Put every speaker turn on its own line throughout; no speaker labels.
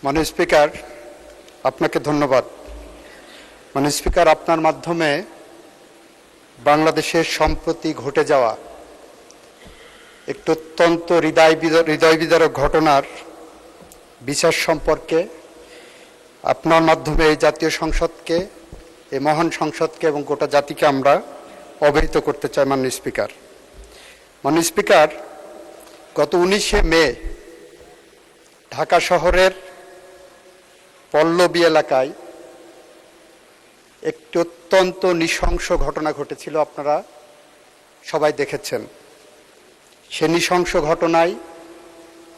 মাননীয় স্পিকার, আপনাকে ধন্যবাদ। মাননীয় স্পিকার, আপনার মাধ্যমে বাংলাদেশের সম্প্রতি ঘটে যাওয়া একটি অত্যন্ত হৃদয় বিদারক ঘটনার বিচার সম্পর্কে আপনার মাধ্যমে এই জাতীয় সংসদকে, এই মহান সংসদকে এবং গোটা জাতিকে আমরা অবহিত করতে চাই। মাননীয় স্পিকার, মাননীয় স্পিকার, গত 19শে মে ঢাকা শহরের পল্লবী এলাকায় একটি অত্যন্ত নৃশংস ঘটনা ঘটেছিল। আপনারা সবাই দেখেছেন। সে নৃশংস ঘটনায়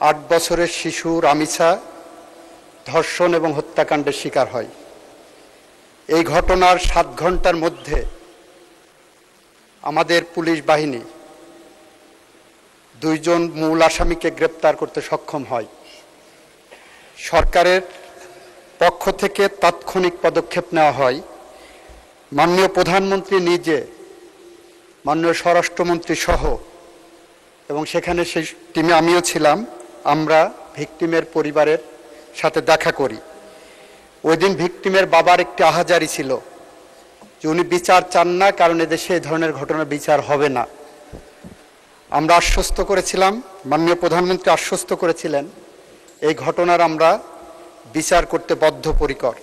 8 বছরের শিশু রামিসা ধর্ষণ এবং হত্যাকাণ্ডের শিকার হয়। এই ঘটনার 7 ঘন্টার মধ্যে আমাদের পুলিশ বাহিনী 2 জন মূল আসামিকে গ্রেপ্তার করতে সক্ষম হয়। সরকারের পক্ষ থেকে তাৎক্ষণিক পদক্ষেপ নেওয়া হয়। মাননীয় প্রধানমন্ত্রী নিজে, মাননীয় স্বরাষ্ট্রমন্ত্রী সহ, এবং সেখানে সেই টিমে আমিও ছিলাম, আমরা ভিকটিমের পরিবারের সাথে দেখা করি। ওই দিন ভিকটিমের বাবার একটি আহাজারি ছিল যে উনি বিচার চান না, কারণ এদেশে এই ধরনের ঘটনার বিচার হবে না। আমরা আশ্বস্ত করেছিলাম, মাননীয় প্রধানমন্ত্রী আশ্বস্ত করেছিলেন, এই ঘটনার আমরা বিচার করতে বদ্ধপরিকর।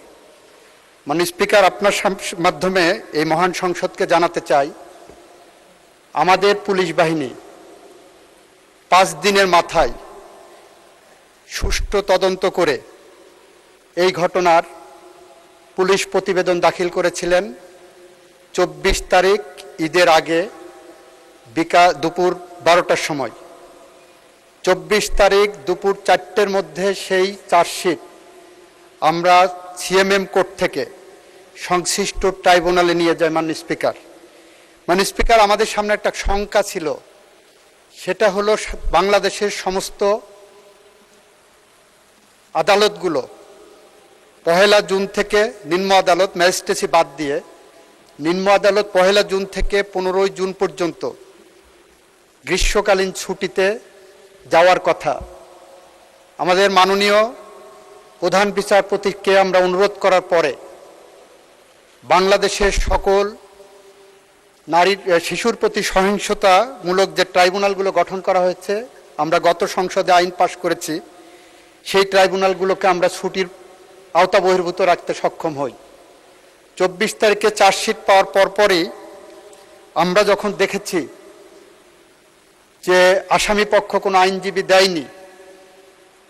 মাননীয় স্পিকার, আপনার মাধ্যমে এই মহান সংসদকে জানাতে চাই, আমাদের পুলিশ বাহিনী 5 দিনের মাথায় সুষ্ঠু তদন্ত করে এই ঘটনার পুলিশ প্রতিবেদন দাখিল করেছিলেন 24 তারিখ ঈদের আগে দুপুর 12টার সময়। 24 তারিখ দুপুর 4টের মধ্যে সেই চার্জশিট আমরা সিএমএম কোর্ট থেকে সংশ্লিষ্ট ট্রাইব্যুনালে নিয়ে যাই। মাননীয় স্পিকার, মাননীয় স্পিকার, আমাদের সামনে একটা শঙ্কা ছিল, সেটা হলো বাংলাদেশের সমস্ত আদালতগুলো 1 জুন থেকে, নিম্ন আদালত ম্যাজিস্ট্রেসি বাদ দিয়ে, নিম্ন আদালত 1 জুন থেকে 15 জুন পর্যন্ত গ্রীষ্মকালীন ছুটিতে যাওয়ার কথা। আমাদের মাননীয় প্রধান বিচারপতিকে আমরা অনুরোধ করার পরে বাংলাদেশের সকল শিশুর প্রতি সহিংসতামূলক যে ট্রাইব্যুনালগুলো গঠন করা হয়েছে, আমরা গত সংসদে আইন পাশ করেছি, সেই ট্রাইব্যুনালগুলোকে আমরা ছুটির আওতা বহির্ভূত রাখতে সক্ষম হই। 24 তারিখে চার্জশিট পাওয়ার পরপরই আমরা যখন দেখেছি যে আসামি পক্ষ কোনো আইনজীবী দেয়নি,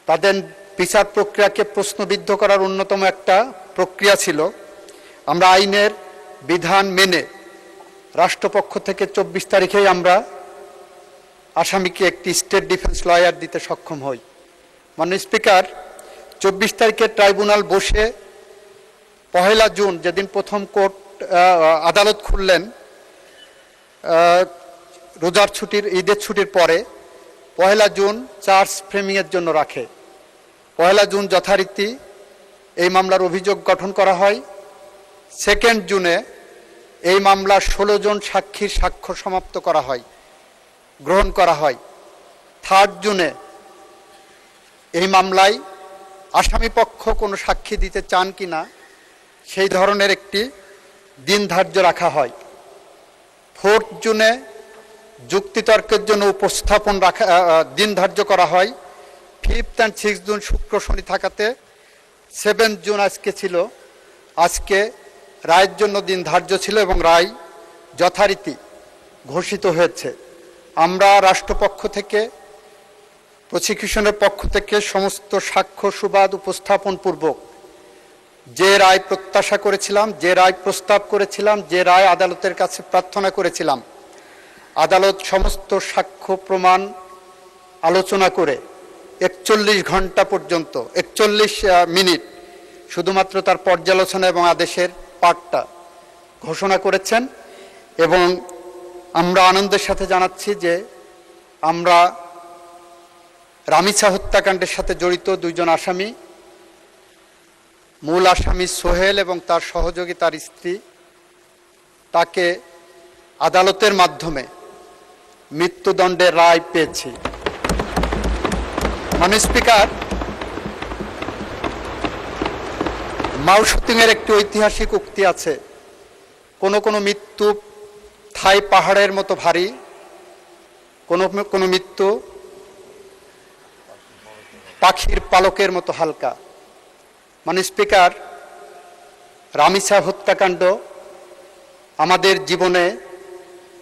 তাদের বিচার প্রক্রিয়াকে প্রশ্নবিদ্ধ করার অন্যতম একটা প্রক্রিয়া ছিল, আমরা আইনের বিধান মেনে রাষ্ট্রপক্ষ থেকে 24 তারিখেই আমরা আসামিকে একটি স্টেট ডিফেন্স লয়ার দিতে সক্ষম হই। মাননীয় স্পিকার, 24 তারিখে ট্রাইব্যুনাল বসে 1 জুন, যেদিন প্রথম কোর্ট আদালত খুললেন, রোজার ছুটির, ঈদের ছুটির পরে 1 জুন চার্জ ফ্রেমিংয়ের জন্য রাখে। 1 জুন যথারীতি এই মামলার অভিযোগ গঠন করা হয়। 2 জুনে এই মামলার 16 জন সাক্ষীর সাক্ষ্য সমাপ্ত করা হয়, গ্রহণ করা হয়। 3 জুনে এই মামলায় আসামি পক্ষ কোনো সাক্ষী দিতে চান কিনা সেই ধরনের একটি দিন ধার্য রাখা হয়। 4 জুনে যুক্তিতর্কের জন্য উপস্থাপন দিন ধার্য করা হয়। 5 and 6 জুন শুক্র শনি থাকাতে 7 জুন আজকে ছিল, আজকে রায়ের জন্য দিন ধার্য ছিল এবং রায় যথারীতি ঘোষিত হয়েছে। আমরা রাষ্ট্রপক্ষ থেকে, প্রসিকিউশনের পক্ষ থেকে সমস্ত সাক্ষ্য সুবাদ উপস্থাপন পূর্বক যে রায় প্রত্যাশা করেছিলাম, যে রায় প্রস্তাব করেছিলাম, যে রায় আদালতের কাছে প্রার্থনা করেছিলাম, আদালত সমস্ত সাক্ষ্য প্রমাণ আলোচনা করে 41 ঘন্টা পর্যন্ত, 41 মিনিট শুধুমাত্র তার পর্যালোচনা এবং আদেশের পাঠটা ঘোষণা করেছেন। এবং আমরা আনন্দের সাথে জানাচ্ছি যে আমরা রামিসা হত্যাকাণ্ডের সাথে জড়িত 2 জন আসামি, মূল আসামি সোহেল এবং তার সহযোগী তার স্ত্রী, তাকে আদালতের মাধ্যমে মৃত্যুদণ্ডের রায় পেয়েছি। মাননীয় স্পিকার, মাও সুতুংয়ের একটি ঐতিহাসিক উক্তি আছে, কোনো কোনো মৃত্যু থাই পাহাড়ের মতো ভারী, কোনো কোনো মৃত্যু পাখির পালকের মতো হালকা। মানে স্পিকার, রামিসা হত্যাকাণ্ড আমাদের জীবনে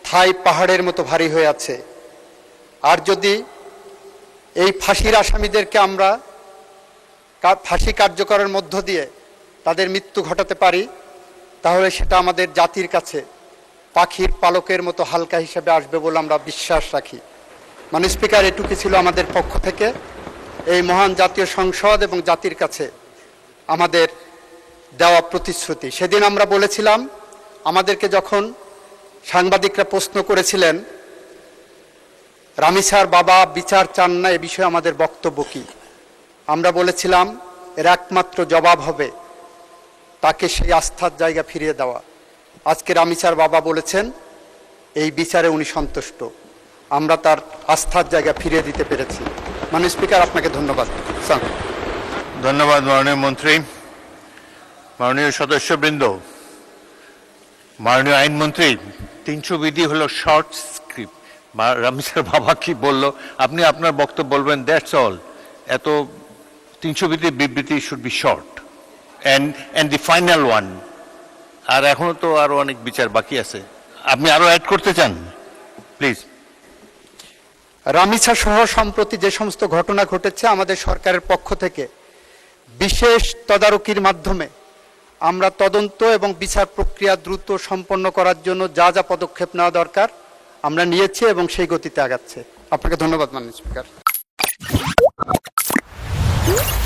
থাই পাহাড়ের মতো ভারী হয়ে আছে। আর যদি এই ফাঁসির আসামিদেরকে আমরা ফাঁসি কার্যকরের মধ্য দিয়ে তাদের মৃত্যু ঘটাতে পারি, তাহলে সেটা আমাদের জাতির কাছে পাখির পালকের মতো হালকা হিসেবে আসবে বলে আমরা বিশ্বাস রাখি। মানে স্পিকার, এটুকু ছিল আমাদের পক্ষ থেকে এই মহান জাতীয় সংসদ এবং জাতির কাছে আমাদের দেওয়া প্রতিশ্রুতি। সেদিন আমরা বলেছিলাম, আমাদেরকে যখন সাংবাদিকরা প্রশ্ন করেছিলেন রামিসার বাবা বিচার চান না, এ বিষয়ে আমাদের বক্তব্য কী, আমরা বলেছিলাম এর একমাত্র জবাব হবে তাকে সেই আস্থার জায়গা ফিরিয়ে দেওয়া। আজকে রামিসার বাবা বলেছেন এই বিচারে উনি সন্তুষ্ট, আমরা তার আস্থার জায়গা ফিরিয়ে দিতে পেরেছি। মানে স্পিকার, আপনাকে ধন্যবাদ।
ধন্যবাদ মাননীয় মন্ত্রী। মাননীয় সদস্যবৃন্দ, মাননীয় আইনমন্ত্রী, 300 বিধি হলো শর্ট স্ক্রিপ্ট। রামিসার বাবা কি বলল, আপনি আপনার বক্তব্য বলবেন, দ্যাটস অল। এত 300 বিধির বিবৃতি should be short and the final one. আর এখনো তো আরো অনেক বিচার বাকি আছে, আপনি আরো অ্যাড করতে চান? প্লিজ।
রামিসা সহ সম্প্রতি যে সমস্ত ঘটনা ঘটেছে, আমাদের সরকারের পক্ষ থেকে বিশেষ তদারকির মাধ্যমে আমরা তদন্ত এবং বিচার প্রক্রিয়া দ্রুত সম্পন্ন করার জন্য যা যা পদক্ষেপ নেওয়া দরকার আমরা নিয়েছি এবং সেই গতিতে আগাচ্ছে। আপনাকে ধন্যবাদ মাননীয় স্পিকার।